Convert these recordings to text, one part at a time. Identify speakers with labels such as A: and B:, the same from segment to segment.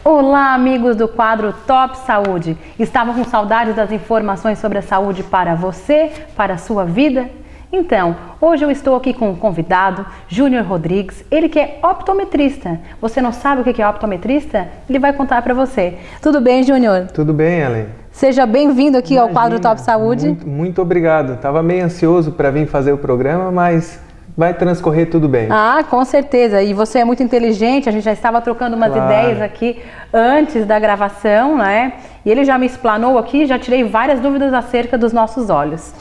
A: Olá, amigos do quadro Top Saúde. Estavam com saudades das informações sobre a saúde para você, para a sua vida? Então, hoje eu estou aqui com um convidado, Júnior Rodrigues, ele que é optometrista. Você não sabe o que é optometrista? Ele vai contar para você. Tudo bem, Júnior?
B: Tudo bem, Ellen.
A: Seja bem-vindo aqui ao quadro Top Saúde.
B: Muito obrigado. Estava meio ansioso para vir fazer o programa, mas vai transcorrer tudo bem.
A: Ah, com certeza. E você é muito inteligente, a gente já estava trocando umas ideias aqui antes da gravação, né? E ele já me explanou aqui, já tirei várias dúvidas acerca dos nossos olhos.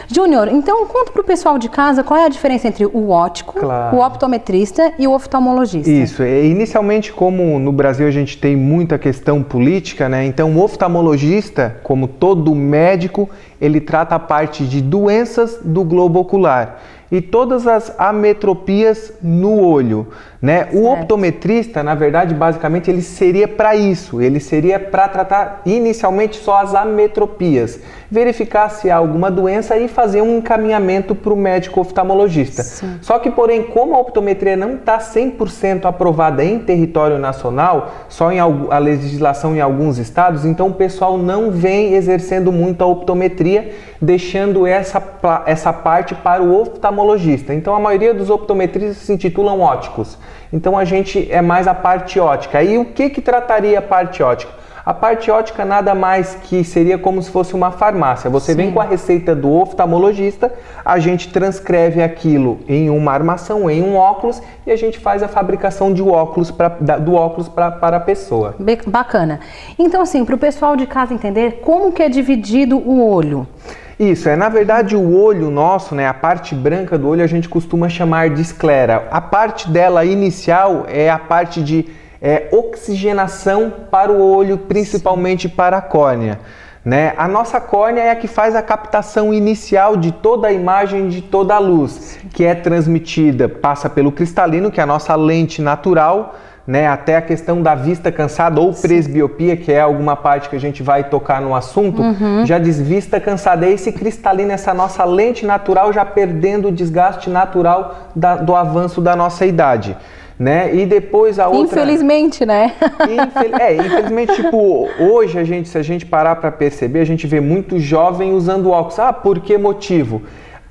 A: Júnior, então conta para o pessoal de casa qual é a diferença entre o ótico, o optometrista e o oftalmologista.
B: Isso, inicialmente como no Brasil a gente tem muita questão política, né? Então o oftalmologista, como todo médico, ele trata a parte de doenças do globo ocular e todas as ametropias no olho, né? O optometrista, na verdade, basicamente ele seria para isso, ele seria para tratar inicialmente só as ametropias, verificar se há alguma doença e fazer um encaminhamento para o médico oftalmologista. Sim. Só que, porém, como a optometria não está 100% aprovada em território nacional, só a legislação em alguns estados, então o pessoal não vem exercendo muito a optometria, deixando essa parte para o oftalmologista. Então a maioria dos optometristas se intitulam óticos. Então a gente é mais a parte ótica. E o que trataria a parte ótica? A parte ótica nada mais que seria como se fosse uma farmácia. Você vem com a receita do oftalmologista, a gente transcreve aquilo em uma armação, em um óculos, e a gente faz a fabricação de óculos do óculos para a pessoa.
A: Bacana. Então assim, para o pessoal de casa entender como que é dividido o olho.
B: Isso, na verdade o olho nosso, né, a parte branca do olho a gente costuma chamar de esclera. A parte dela inicial é a parte de oxigenação para o olho, principalmente para a córnea. Né? A nossa córnea é a que faz a captação inicial de toda a imagem, de toda a luz, que é transmitida, passa pelo cristalino, que é a nossa lente natural, né, até a questão da vista cansada ou presbiopia, que é alguma parte que a gente vai tocar no assunto, já diz vista cansada. É esse cristalino, essa nossa lente natural já perdendo o desgaste natural do avanço da nossa idade. Né? E depois a outra...
A: Infelizmente, né?
B: Infelizmente, tipo, hoje se a gente parar para perceber, a gente vê muito jovem usando óculos. Ah, por que motivo?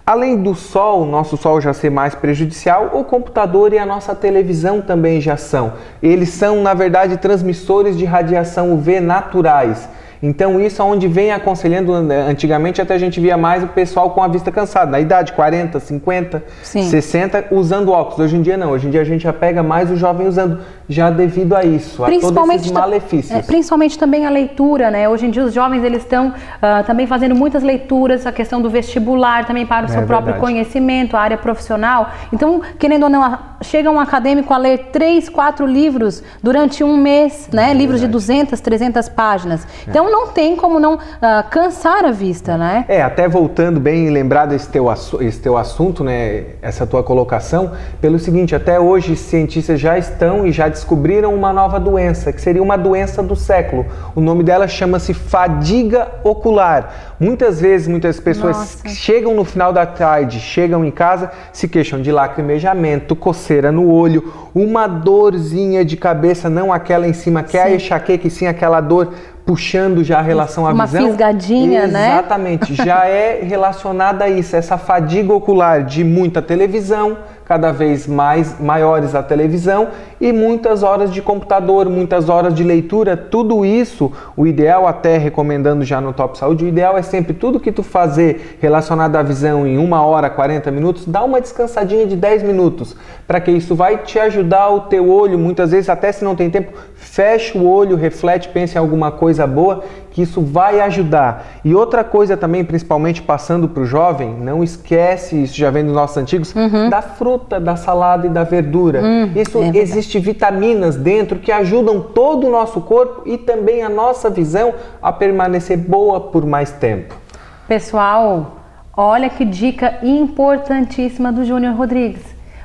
B: Além do sol, nosso sol já ser mais prejudicial, o computador e a nossa televisão também já são. Eles são, na verdade, transmissores de radiação UV naturais. Então isso é onde vem aconselhando, antigamente até a gente via mais o pessoal com a vista cansada, na idade 40, 50, 60, usando óculos. Hoje em dia não, hoje em dia a gente já pega mais o jovem usando, já devido a isso, a todos esses malefícios.
A: Principalmente também a leitura, né? Hoje em dia os jovens eles estão também fazendo muitas leituras, a questão do vestibular também para o seu próprio conhecimento, a área profissional. Então, querendo ou não, chega um acadêmico a ler 3, 4 livros durante um mês, né? Livros de 200, 300 páginas. Então, não tem como não cansar a vista, né?
B: Até voltando bem lembrado esse teu assunto, né? Essa tua colocação, pelo seguinte, até hoje cientistas já estão e já descobriram uma nova doença, que seria uma doença do século. O nome dela chama-se fadiga ocular. Muitas vezes, muitas pessoas chegam no final da tarde, chegam em casa, se queixam de lacrimejamento, coceira no olho, uma dorzinha de cabeça, não aquela em cima, que é a enxaqueca, e sim aquela dor puxando já a relação à visão.
A: Uma fisgadinha, né?
B: Exatamente, já é relacionada a isso, essa fadiga ocular de muita televisão, cada vez maiores a televisão e muitas horas de computador, muitas horas de leitura, tudo isso, o ideal, até recomendando já no Top Saúde, o ideal é sempre tudo que tu fazer relacionado à visão em 1 hora, 40 minutos, dá uma descansadinha de 10 minutos, para que isso vai te ajudar o teu olho, muitas vezes até se não tem tempo, fecha o olho, reflete, pensa em alguma coisa boa, que isso vai ajudar. E outra coisa também, principalmente passando para o jovem, não esquece, isso já vem dos nossos antigos, da fruta, da salada e da verdura. Isso existe vitaminas dentro que ajudam todo o nosso corpo e também a nossa visão a permanecer boa por mais tempo.
A: Pessoal, olha que dica importantíssima do Júnior Rodrigues.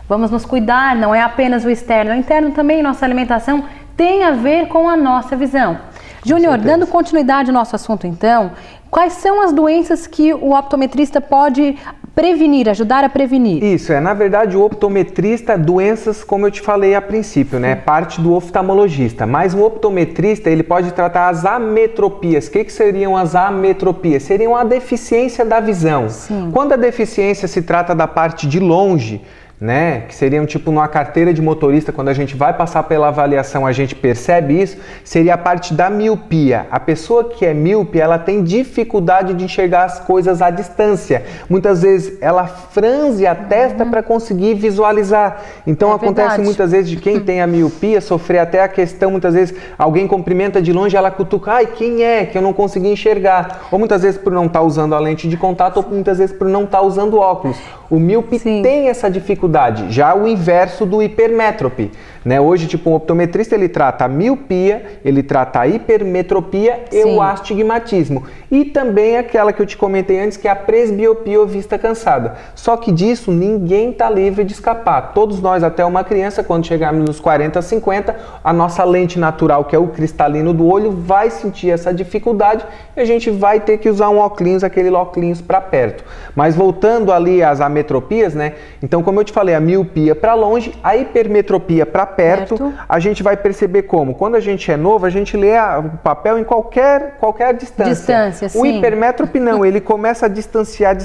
A: Vamos nos cuidar, não é apenas o externo, o interno também, nossa alimentação tem a ver com a nossa visão. Júnior, dando continuidade ao nosso assunto então, quais são as doenças que o optometrista pode prevenir, ajudar a prevenir.
B: Isso, na verdade o optometrista, doenças como eu te falei a princípio, né, parte do oftalmologista, mas o optometrista ele pode tratar as ametropias. O que seriam as ametropias? Seriam a deficiência da visão.
A: Sim.
B: Quando a deficiência se trata da parte de longe, né, que seriam tipo numa carteira de motorista, quando a gente vai passar pela avaliação a gente percebe isso, seria a parte da miopia. A pessoa que é míope, ela tem dificuldade de enxergar as coisas à distância. Muitas vezes ela franze a testa para conseguir visualizar. Então acontece
A: verdade.
B: muitas vezes de quem tem a miopia sofrer até a questão, muitas vezes alguém cumprimenta de longe, ela cutuca, ai, quem é? Que eu não consegui enxergar. Ou muitas vezes por não estar usando a lente de contato, ou muitas vezes por não estar usando óculos. O míope tem essa dificuldade. Já o inverso do hipermétrope, né? Hoje, tipo, um optometrista, ele trata a miopia, ele trata a hipermetropia e o astigmatismo. E também aquela que eu te comentei antes, que é a presbiopia ou vista cansada. Só que disso, ninguém está livre de escapar. Todos nós, até uma criança, quando chegarmos nos 40, 50, a nossa lente natural, que é o cristalino do olho, vai sentir essa dificuldade e a gente vai ter que usar um óculos, aquele óculos para perto. Mas voltando ali às ametropias, né? Então, como eu te falei, a miopia para longe, a hipermetropia para perto, a gente vai perceber como? Quando a gente é novo, a gente lê o papel em qualquer distância. O hipermétrope não, ele começa a distanciar,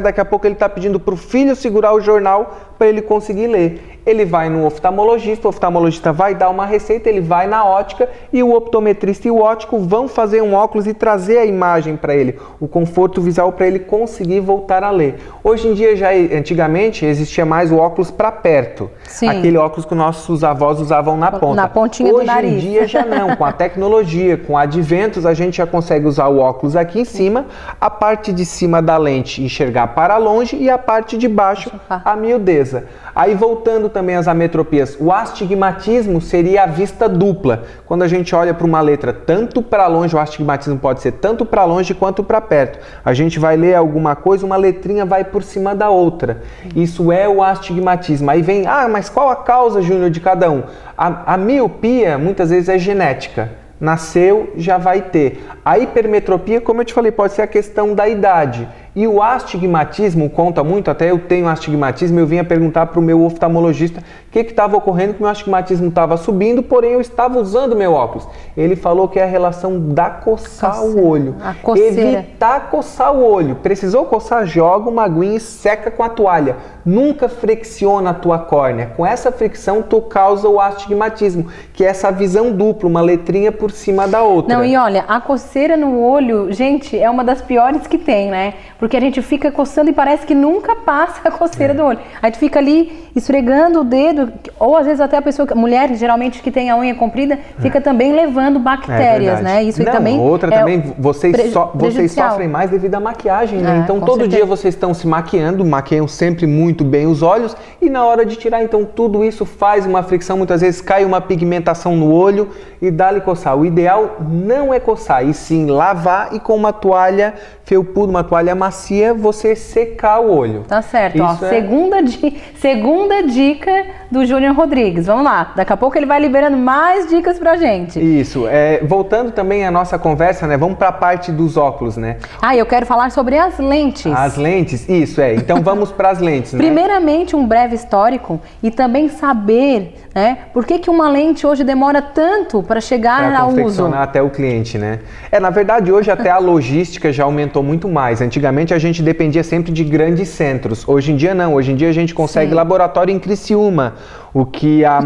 B: daqui a pouco ele está pedindo para o filho segurar o jornal para ele conseguir ler. Ele vai no oftalmologista, o oftalmologista vai dar uma receita, ele vai na ótica e o optometrista e o ótico vão fazer um óculos e trazer a imagem para ele, o conforto visual para ele conseguir voltar a ler. Hoje em dia, antigamente, existia mais o óculos para perto.
A: Sim.
B: Aquele óculos que nossos avós usavam na ponta.
A: Na pontinha do nariz.
B: Hoje em dia já não, com a tecnologia, com adventos, a gente já consegue usar o óculos aqui em cima, a parte de cima da lente enxergar para longe e a parte de baixo a miudeza. Aí voltando também às ametropias, o astigmatismo seria a vista dupla. Quando a gente olha para uma letra tanto para longe, o astigmatismo pode ser tanto para longe quanto para perto. A gente vai ler alguma coisa, uma letrinha vai por cima da outra. Isso é o astigmatismo. Aí vem, mas qual a causa, Júnior, de cada um? A miopia muitas vezes é genética. Nasceu, já vai ter. A hipermetropia, como eu te falei, pode ser a questão da idade. E o astigmatismo conta muito, até eu tenho astigmatismo, eu vinha perguntar para o meu oftalmologista o que estava ocorrendo, que o meu astigmatismo estava subindo, porém eu estava usando meu óculos. Ele falou que é a relação da coçar o olho.
A: A coceira.
B: Evitar coçar o olho. Precisou coçar, joga uma aguinha e seca com a toalha. Nunca flexiona a tua córnea. Com essa fricção, tu causa o astigmatismo, que é essa visão dupla, uma letrinha por cima da outra.
A: Não, e olha, a coceira no olho, gente, é uma das piores que tem, né? Porque a gente fica coçando e parece que nunca passa a coceira do olho. Aí tu fica ali esfregando o dedo, ou às vezes até a pessoa, mulher geralmente que tem a unha comprida, fica também levando bactérias, né? Isso aí também
B: também, vocês sofrem mais devido à maquiagem, né? Então todo dia vocês estão se maquiando, maquiam sempre muito bem os olhos e na hora de tirar, então tudo isso faz uma fricção, muitas vezes cai uma pigmentação no olho e dá-lhe coçar. O ideal não é coçar, e sim lavar e com uma toalha felpuda, uma toalha macia, você secar o olho.
A: Tá certo, ó, segunda dica do Júnior Rodrigues. Vamos lá, daqui a pouco ele vai liberando mais dicas pra gente.
B: Isso, voltando também à nossa conversa, né, vamos pra parte dos óculos, né?
A: Eu quero falar sobre as lentes.
B: As lentes, isso, então vamos para as lentes, né?
A: Primeiramente, um breve histórico e também saber, né, por que uma lente hoje demora tanto para chegar ao uso.
B: Confeccionar até o cliente, né? Na verdade, hoje até a logística já aumentou muito mais. Antigamente a gente dependia sempre de grandes centros. Hoje em dia não. Hoje em dia a gente consegue laboratório em Criciúma. O que há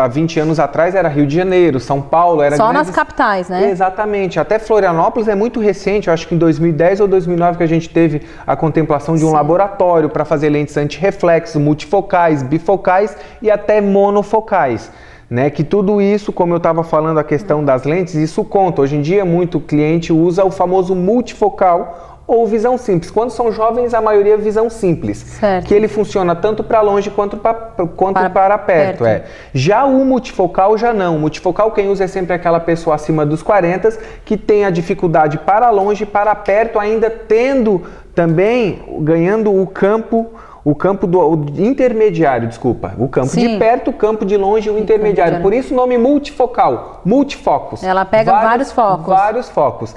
B: 20 anos atrás era Rio de Janeiro, São Paulo, era
A: só nas capitais, né?
B: Exatamente. Até Florianópolis é muito recente, eu acho que em 2010 ou 2009 que a gente teve a contemplação de um laboratório para fazer lentes antirreflexo, multifocais, bifocais e até monofocais. Né, que tudo isso, como eu estava falando, a questão das lentes, isso conta. Hoje em dia, muito cliente usa o famoso multifocal ou visão simples. Quando são jovens, a maioria é visão simples.
A: Certo.
B: Que ele funciona tanto para longe quanto para perto. Já o multifocal, já não. O multifocal, quem usa é sempre aquela pessoa acima dos 40 que tem a dificuldade para longe e para perto, ainda tendo também, ganhando o campo do intermediário, o campo de perto, o campo de longe e o intermediário. Por isso o nome multifocal, multifocos.
A: Ela pega vários focos.
B: Vários focos.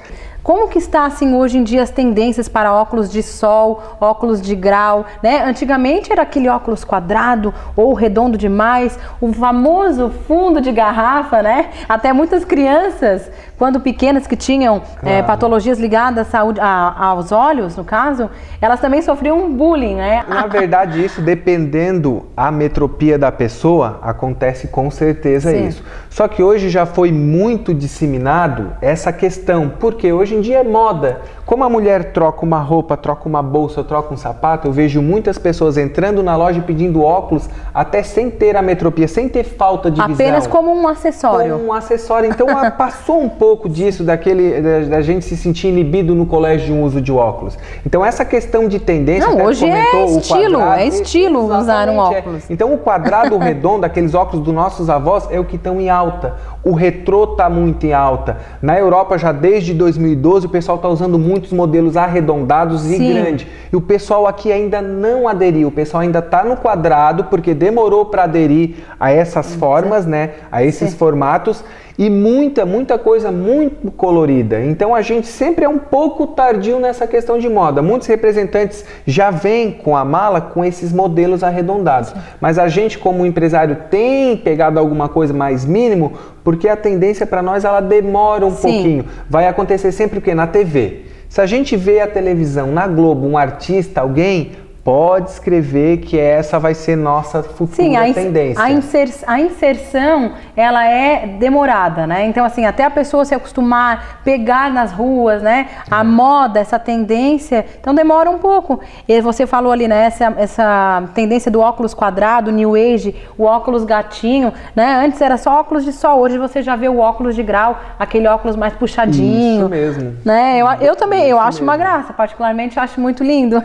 A: Como que está assim hoje em dia as tendências para óculos de sol, óculos de grau, né? Antigamente era aquele óculos quadrado ou redondo demais, o famoso fundo de garrafa, né? Até muitas crianças, quando pequenas, que tinham patologias ligadas à saúde, aos olhos, no caso, elas também sofriam bullying, né?
B: Na verdade, isso, dependendo a metropia da pessoa, acontece com certeza. Sim. Isso. Só que hoje já foi muito disseminado essa questão, porque hoje em dia é moda. Como a mulher troca uma roupa, troca uma bolsa, troca um sapato, eu vejo muitas pessoas entrando na loja pedindo óculos, até sem ter a metropia, sem ter falta de visão.
A: Apenas como um acessório.
B: Como um acessório. Então passou um pouco disso, da gente se sentir inibido no colégio de um uso de óculos. Então essa questão de tendência...
A: Não, hoje é estilo usar um óculos.
B: Então o quadrado, o redondo, aqueles óculos dos nossos avós, é o que estão em alta. O retrô está muito em alta. Na Europa, já desde 2012, o pessoal está usando muitos modelos arredondados e grandes. E o pessoal aqui ainda não aderiu. O pessoal ainda está no quadrado, porque demorou para aderir a essas formas, né? A esses formatos. E muita coisa muito colorida. Então a gente sempre é um pouco tardio nessa questão de moda. Muitos representantes já vêm com a mala com esses modelos arredondados. Mas a gente, como empresário, tem pegado alguma coisa mais mínimo, porque a tendência para nós ela demora um pouquinho. Vai acontecer sempre o quê? Na TV. Se a gente vê a televisão, na Globo, um artista, alguém... pode escrever que essa vai ser nossa futura tendência.
A: A inserção, ela é demorada, né? Então, assim, até a pessoa se acostumar, pegar nas ruas, né? A moda, essa tendência, então demora um pouco. E você falou ali, né? Essa tendência do óculos quadrado, New Age, o óculos gatinho, né? Antes era só óculos de sol, hoje você já vê o óculos de grau, aquele óculos mais puxadinho.
B: Isso mesmo.
A: Né? Eu também, eu acho uma graça, particularmente acho muito lindo.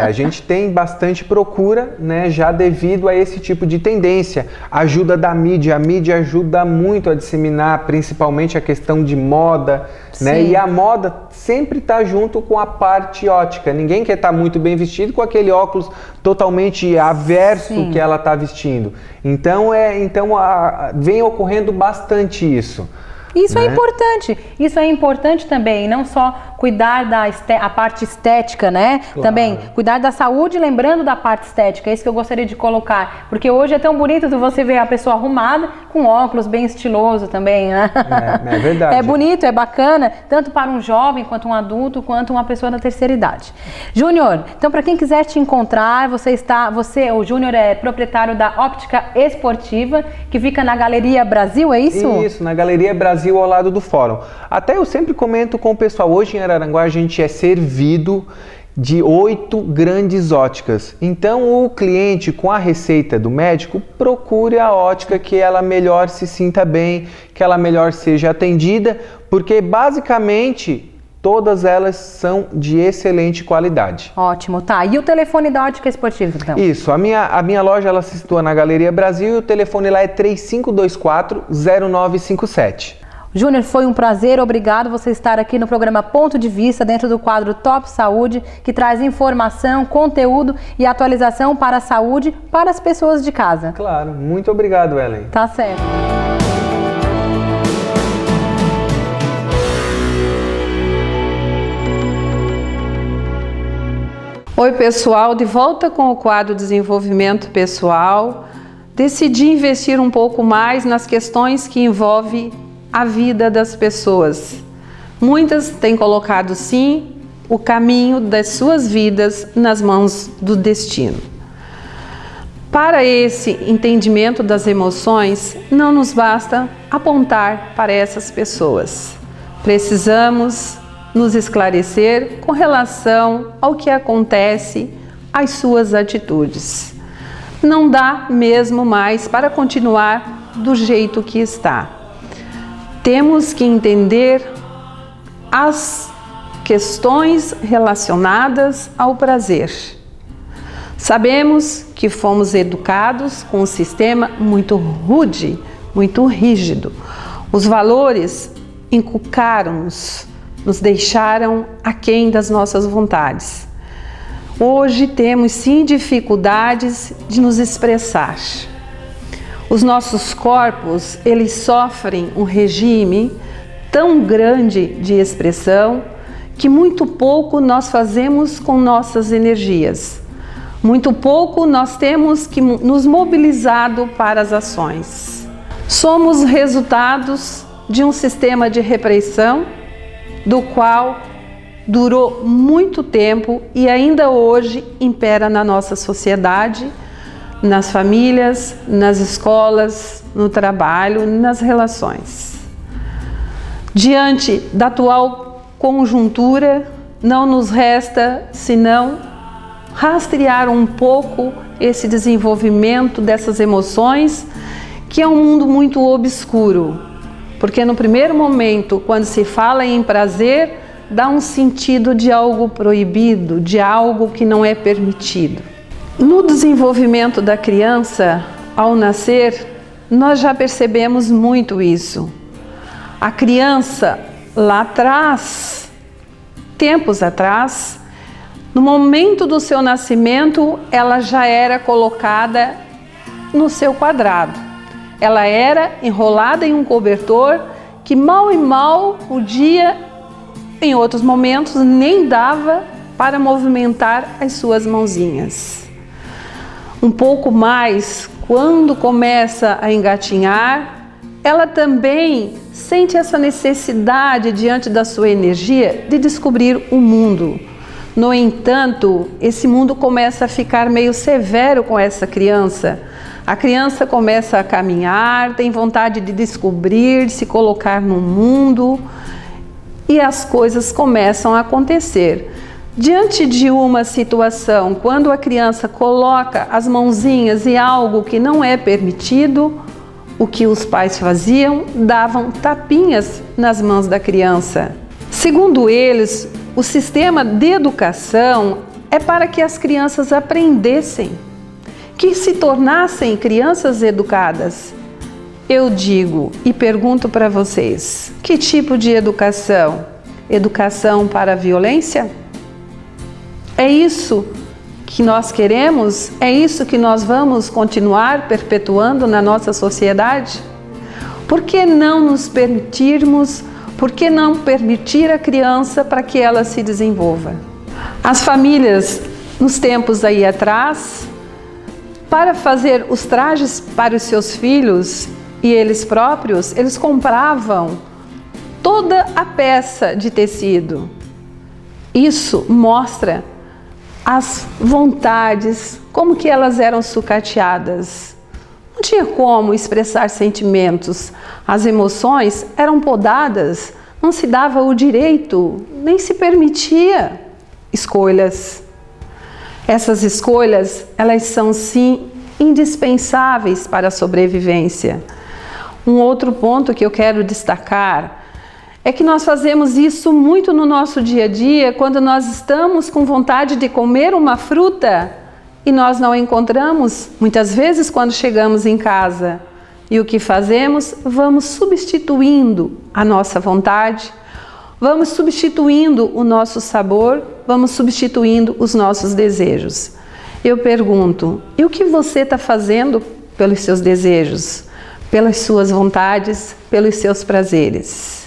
B: A gente tem bastante procura, né, já devido a esse tipo de tendência. Ajuda da mídia, a mídia ajuda muito a disseminar, principalmente a questão de moda, né? E a moda sempre está junto com a parte ótica. Ninguém quer estar muito bem vestido com aquele óculos totalmente averso que ela está vestindo. Então, vem ocorrendo bastante isso.
A: Isso é importante, isso é importante também, não só cuidar a parte estética, né? Claro. Também cuidar da saúde, lembrando da parte estética, é isso que eu gostaria de colocar, porque hoje é tão bonito você ver a pessoa arrumada, com óculos bem estiloso também, né?
B: É verdade.
A: É bonito, é bacana, tanto para um jovem, quanto um adulto, quanto uma pessoa da terceira idade. Júnior, então para quem quiser te encontrar, o Júnior é proprietário da Óptica Esportiva, que fica na Galeria Brasil, é isso?
B: Isso, na Galeria Brasil, ao lado do fórum. Até eu sempre comento com o pessoal, hoje em Araranguá a gente é servido de 8 grandes óticas. Então o cliente, com a receita do médico, procure a ótica que ela melhor se sinta bem, que ela melhor seja atendida, porque basicamente todas elas são de excelente qualidade.
A: Ótimo, tá. E o telefone da Ótica Esportiva, então?
B: Isso, a minha loja ela se situa na Galeria Brasil e o telefone lá é 3524-0957.
A: Júnior, foi um prazer, obrigado você estar aqui no programa Ponto de Vista, dentro do quadro Top Saúde, que traz informação, conteúdo e atualização para a saúde para as pessoas de casa.
B: Claro, muito obrigado, Ellen.
A: Tá certo.
C: Oi pessoal, de volta com o quadro Desenvolvimento Pessoal. Decidi investir um pouco mais nas questões que envolvem a vida das pessoas. Muitas têm colocado sim o caminho das suas vidas nas mãos do destino. Para esse entendimento das emoções, não nos basta apontar para essas pessoas. Precisamos nos esclarecer com relação ao que acontece, às suas atitudes. Não dá mesmo mais para continuar do jeito que está. Temos que entender as questões relacionadas ao prazer. Sabemos que fomos educados com um sistema muito rude, muito rígido. Os valores inculcaram-nos, nos deixaram aquém das nossas vontades. Hoje temos sim dificuldades de nos expressar. Os nossos corpos, eles sofrem um regime tão grande de expressão que muito pouco nós fazemos com nossas energias. Muito pouco nós temos que nos mobilizado para as ações. Somos resultados de um sistema de repressão do qual durou muito tempo e ainda hoje impera na nossa sociedade, nas famílias, nas escolas, no trabalho, nas relações. Diante da atual conjuntura, não nos resta senão rastrear um pouco esse desenvolvimento dessas emoções, que é um mundo muito obscuro, porque no primeiro momento, quando se fala em prazer, dá um sentido de algo proibido, de algo que não é permitido. No desenvolvimento da criança, ao nascer, nós já percebemos muito isso. A criança lá atrás, tempos atrás, no momento do seu nascimento, ela já era colocada no seu quadrado. Ela era enrolada em um cobertor que mal e mal podia, em outros momentos, nem dava para movimentar as suas mãozinhas. Um pouco mais, quando começa a engatinhar, ela também sente essa necessidade, diante da sua energia, de descobrir o mundo. No entanto, esse mundo começa a ficar meio severo com essa criança. A criança começa a caminhar, tem vontade de descobrir, de se colocar no mundo, e as coisas começam a acontecer. Diante de uma situação, quando a criança coloca as mãozinhas em algo que não é permitido, o que os pais faziam? Davam tapinhas nas mãos da criança. Segundo eles, o sistema de educação é para que as crianças aprendessem, que se tornassem crianças educadas. Eu digo e pergunto para vocês, que tipo de educação? Educação para a violência? É isso que nós queremos? É isso que nós vamos continuar perpetuando na nossa sociedade? Por que não nos permitirmos, por que não permitir a criança para que ela se desenvolva? As famílias, nos tempos aí atrás, para fazer os trajes para os seus filhos e eles próprios, eles compravam toda a peça de tecido. Isso mostra as vontades, como que elas eram sucateadas. Não tinha como expressar sentimentos. As emoções eram podadas, não se dava o direito, nem se permitia escolhas. Essas escolhas, elas são sim indispensáveis para a sobrevivência. Um outro ponto que eu quero destacar é que nós fazemos isso muito no nosso dia a dia, quando nós estamos com vontade de comer uma fruta e nós não encontramos, muitas vezes quando chegamos em casa. E o que fazemos? Vamos substituindo a nossa vontade, vamos substituindo o nosso sabor, vamos substituindo os nossos desejos. Eu pergunto, e o que você está fazendo pelos seus desejos, pelas suas vontades, pelos seus prazeres?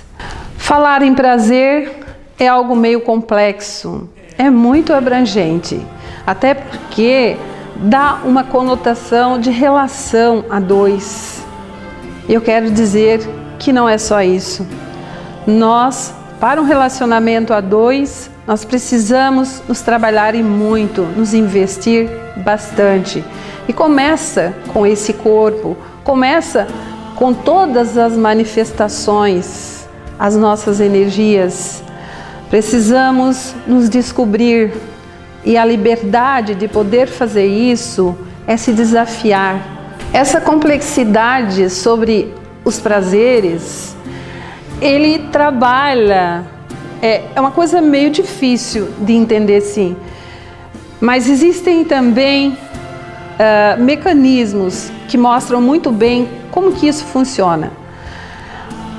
C: Falar em prazer é algo meio complexo, é muito abrangente, até porque dá uma conotação de relação a dois. Eu quero dizer que não é só isso. Nós, para um relacionamento a dois, nós precisamos nos trabalhar e muito, nos investir bastante. E começa com esse corpo, começa com todas as manifestações, as nossas energias. Precisamos nos descobrir, e a liberdade de poder fazer isso é se desafiar. Essa complexidade sobre os prazeres, ele trabalha, é uma coisa meio difícil de entender, sim, mas existem também mecanismos que mostram muito bem como que isso funciona.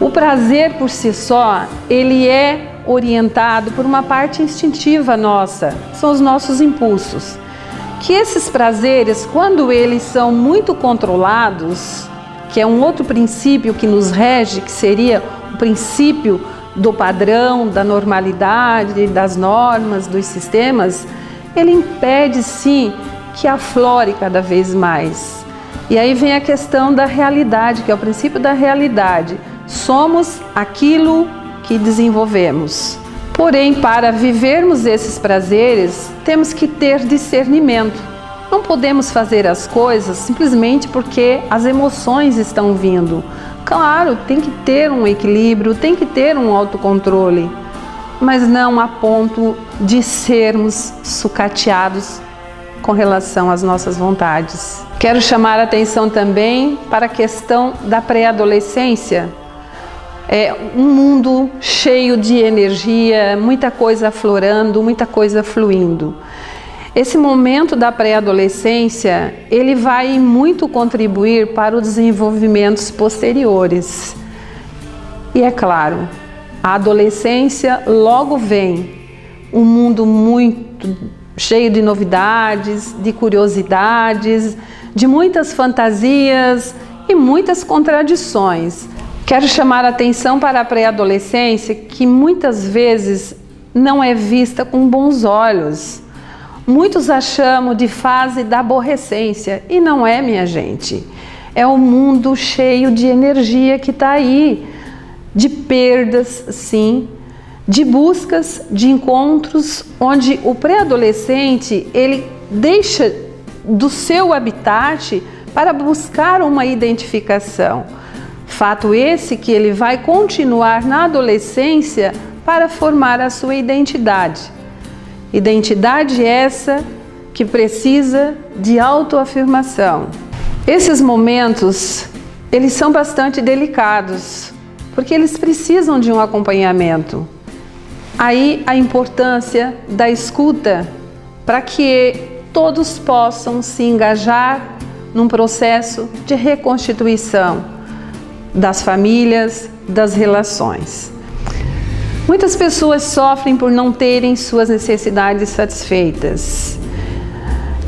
C: O prazer por si só, ele é orientado por uma parte instintiva nossa, são os nossos impulsos. Que esses prazeres, quando eles são muito controlados, que é um outro princípio que nos rege, que seria o princípio do padrão, da normalidade, das normas, dos sistemas, ele impede sim que aflore cada vez mais. E aí vem a questão da realidade, que é o princípio da realidade. Somos aquilo que desenvolvemos. Porém, para vivermos esses prazeres, temos que ter discernimento. Não podemos fazer as coisas simplesmente porque as emoções estão vindo. Claro, tem que ter um equilíbrio, tem que ter um autocontrole, mas não a ponto de sermos sucateados com relação às nossas vontades. Quero chamar a atenção também para a questão da pré-adolescência. É um mundo cheio de energia, muita coisa aflorando, muita coisa fluindo. Esse momento da pré-adolescência, ele vai muito contribuir para os desenvolvimentos posteriores. E é claro, a adolescência logo vem um mundo muito cheio de novidades, de curiosidades, de muitas fantasias e muitas contradições. Quero chamar a atenção para a pré-adolescência, que muitas vezes não é vista com bons olhos. Muitos a chamam de fase da aborrecência, e não é, minha gente. É um mundo cheio de energia que está aí, de perdas, sim, de buscas, de encontros, onde o pré-adolescente, ele deixa do seu habitat para buscar uma identificação. Fato esse que ele vai continuar na adolescência para formar a sua identidade. Identidade essa que precisa de autoafirmação. Esses momentos, eles são bastante delicados, porque eles precisam de um acompanhamento. Aí a importância da escuta para que todos possam se engajar num processo de reconstituição das famílias, das relações. Muitas pessoas sofrem por não terem suas necessidades satisfeitas.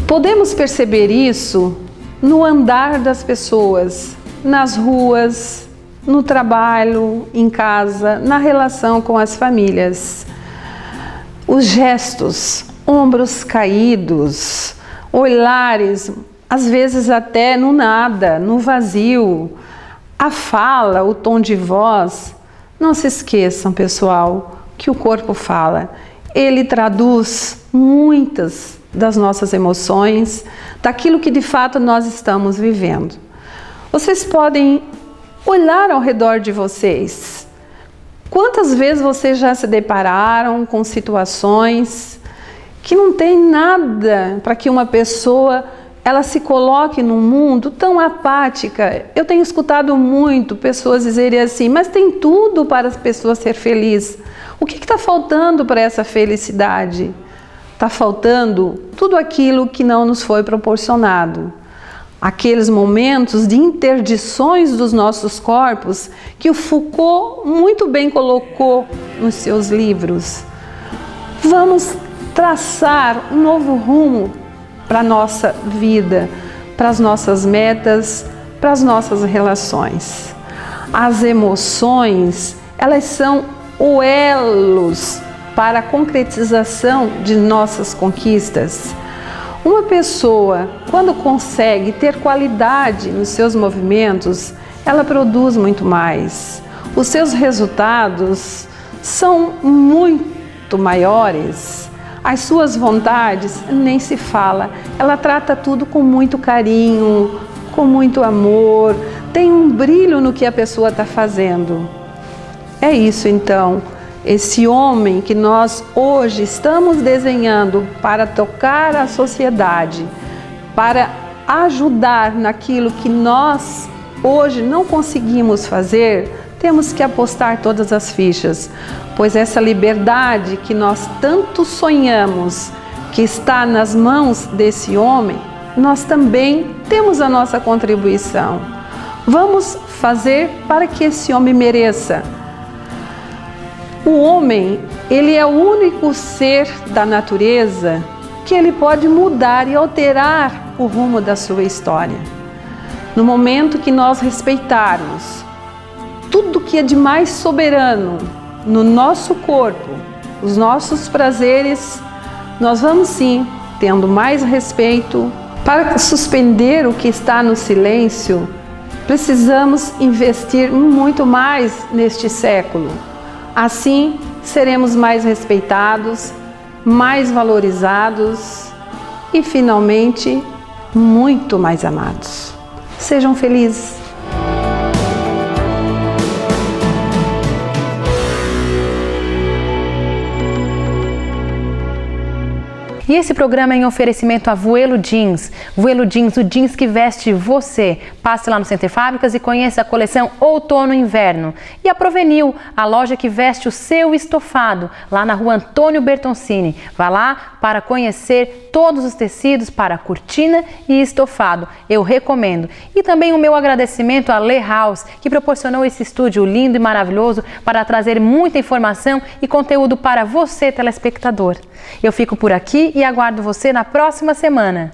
C: Podemos perceber isso no andar das pessoas, nas ruas, no trabalho, em casa, na relação com as famílias. Os gestos, ombros caídos, olhares, às vezes até no nada, no vazio, a fala, o tom de voz. Não se esqueçam, pessoal, que o corpo fala. Ele traduz muitas das nossas emoções, daquilo que de fato nós estamos vivendo. Vocês podem olhar ao redor de vocês. Quantas vezes vocês já se depararam com situações que não tem nada para que uma pessoa ela se coloque num mundo tão apática? Eu tenho escutado muito pessoas dizerem assim, mas tem tudo para as pessoas ser felizes. O que está faltando para essa felicidade? Está faltando tudo aquilo que não nos foi proporcionado. Aqueles momentos de interdições dos nossos corpos que o Foucault muito bem colocou nos seus livros. Vamos traçar um novo rumo para a nossa vida, para as nossas metas, para as nossas relações. As emoções, elas são os elos para a concretização de nossas conquistas. Uma pessoa, quando consegue ter qualidade nos seus movimentos, ela produz muito mais. Os seus resultados são muito maiores. As suas vontades, nem se fala. Ela trata tudo com muito carinho, com muito amor. Tem um brilho no que a pessoa está fazendo. É isso então. Esse homem que nós hoje estamos desenhando para tocar a sociedade, para ajudar naquilo que nós hoje não conseguimos fazer, temos que apostar todas as fichas, pois essa liberdade que nós tanto sonhamos, que está nas mãos desse homem, nós também temos a nossa contribuição. Vamos fazer para que esse homem mereça. O homem, ele é o único ser da natureza que ele pode mudar e alterar o rumo da sua história. No momento que nós respeitarmos tudo que é de mais soberano, no nosso corpo, os nossos prazeres, nós vamos sim tendo mais respeito. Para suspender o que está no silêncio, precisamos investir muito mais neste século. Assim, seremos mais respeitados, mais valorizados e, finalmente, muito mais amados. Sejam felizes!
A: E esse programa é em oferecimento a Vuelo Jeans. Vuelo Jeans, o jeans que veste você. Passe lá no Center Fábricas e conheça a coleção Outono e Inverno. E a Provenil, a loja que veste o seu estofado, lá na rua Antônio Bertoncini. Vá lá para conhecer todos os tecidos para cortina e estofado. Eu recomendo. E também o meu agradecimento à Le House, que proporcionou esse estúdio lindo e maravilhoso para trazer muita informação e conteúdo para você, telespectador. Eu fico por aqui e aguardo você na próxima semana.